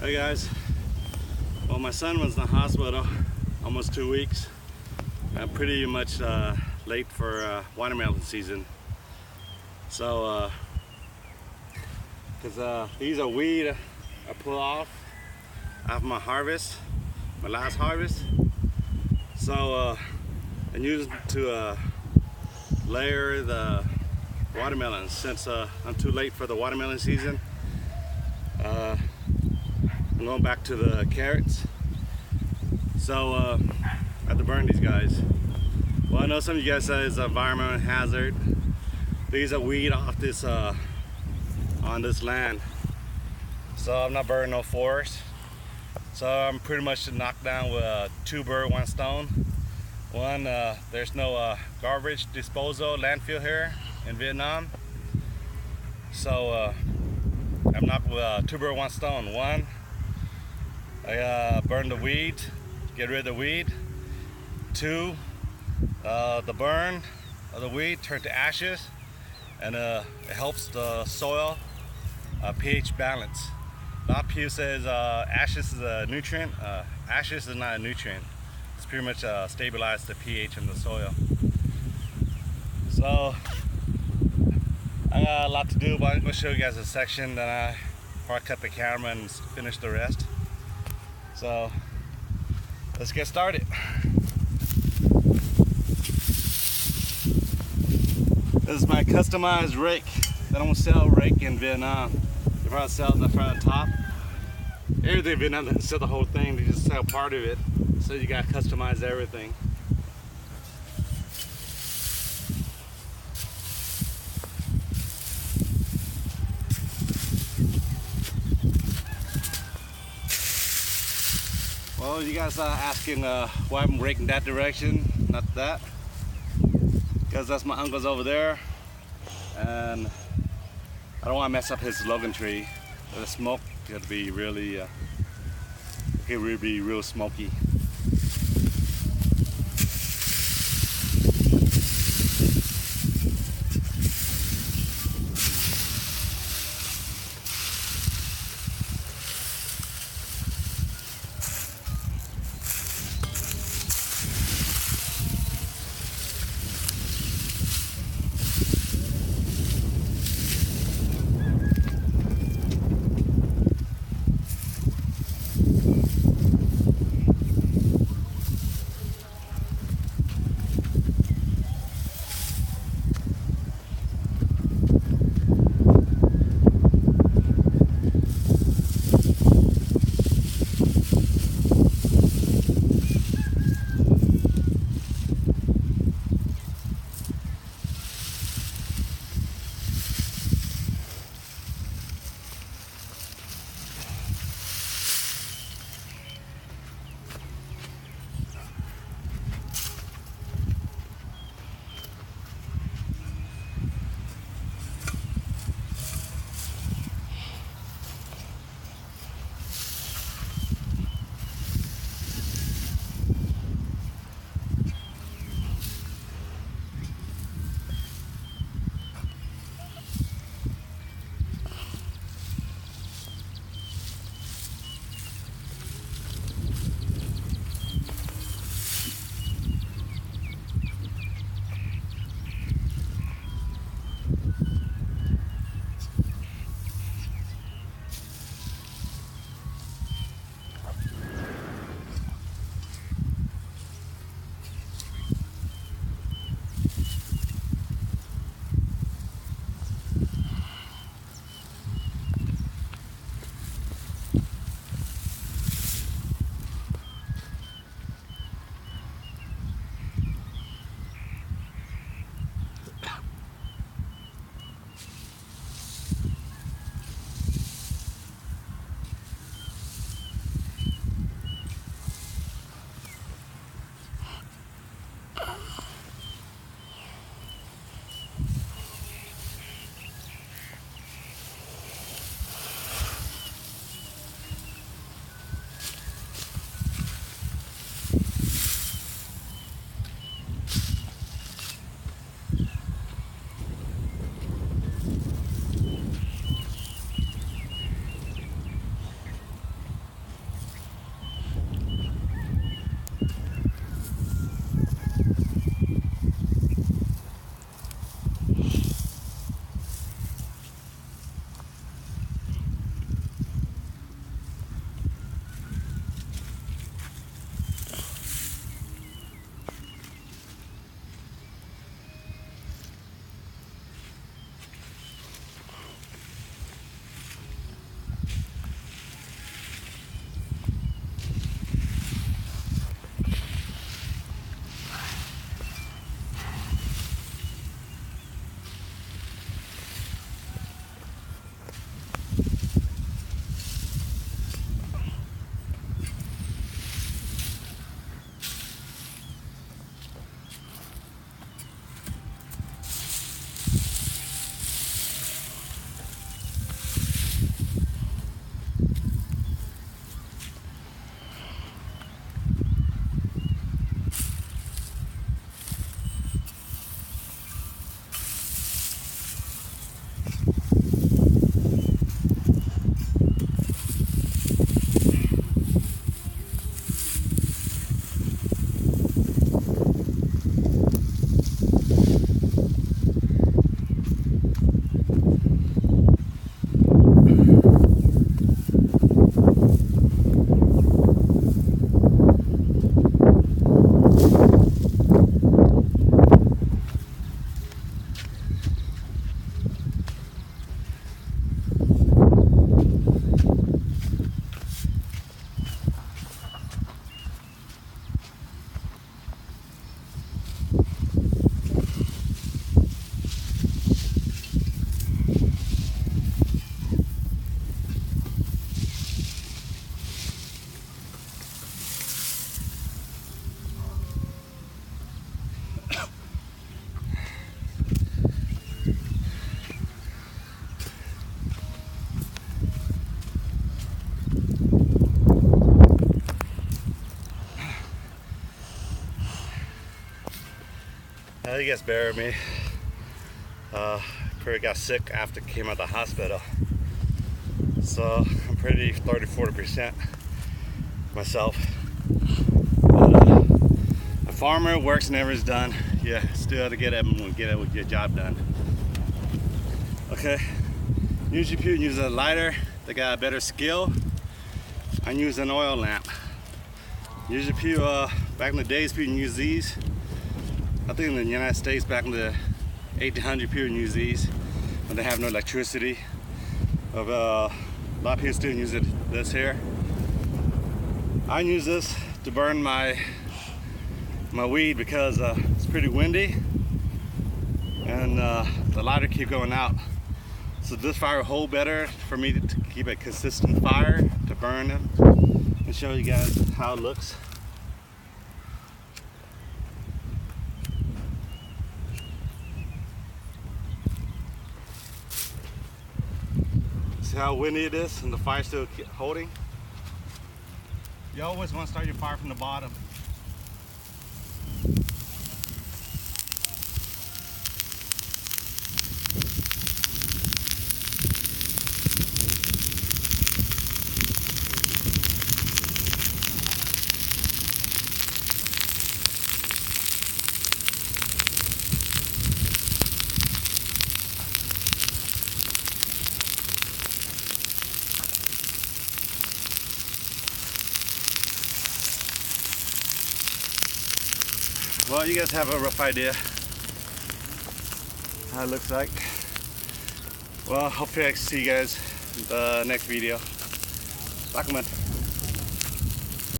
Hey guys, well my son was in the hospital almost 2 weeks. I'm pretty much late for watermelon season. So, because these are weed I pull off after my harvest, my last harvest. So, I use them to layer the watermelons since I'm too late for the watermelon season. I'm going back to the carrots, so I have to burn these guys. Well, I know some of you guys said it's an environmental hazard. These are weed off this on this land, so I'm not burning no forest. So I'm pretty much knocked down with two birds, one stone. One, there's no garbage disposal landfill here in Vietnam, so I'm knocked with two birds, one stone. One, I burn the weed, get rid of the weed. Two, the burn of the weed turn to ashes, and it helps the soil pH balance. A lot of people says ashes is a nutrient. Ashes is not a nutrient. It's pretty much stabilize the pH in the soil. So I got a lot to do, but I'm going to show you guys a section that I probably cut the camera and finish the rest. So let's get started. This is my customized rake. They don't sell rake in Vietnam. They probably sell it from the top. Everything in Vietnam doesn't sell the whole thing, they just sell part of it. So you gotta customize everything. Well, you guys are asking why I'm raking that direction, not that. Because that's my uncle's over there, and I don't want to mess up his Logan tree. The smoke could be really, real smoky. He gets better with me. Pretty got sick after came out of the hospital. So I'm pretty 30-40% myself. A farmer works never is done. Yeah, still have to get your job done. Okay. Usually people use a lighter. They got a better skill. I use an oil lamp. Usually people, back in the days, people use these. I think in the United States, back in the 1800s, people use these when they have no electricity. A lot of people still use this here. I use this to burn my weed because it's pretty windy and the lighter keep going out. So this fire will hold better for me to keep a consistent fire to burn them and show you guys how it looks. See how windy it is and the fire still holding? You always want to start your fire from the bottom. Well, you guys have a rough idea how it looks like. Well, hopefully I can see you guys in the next video. Bye, man.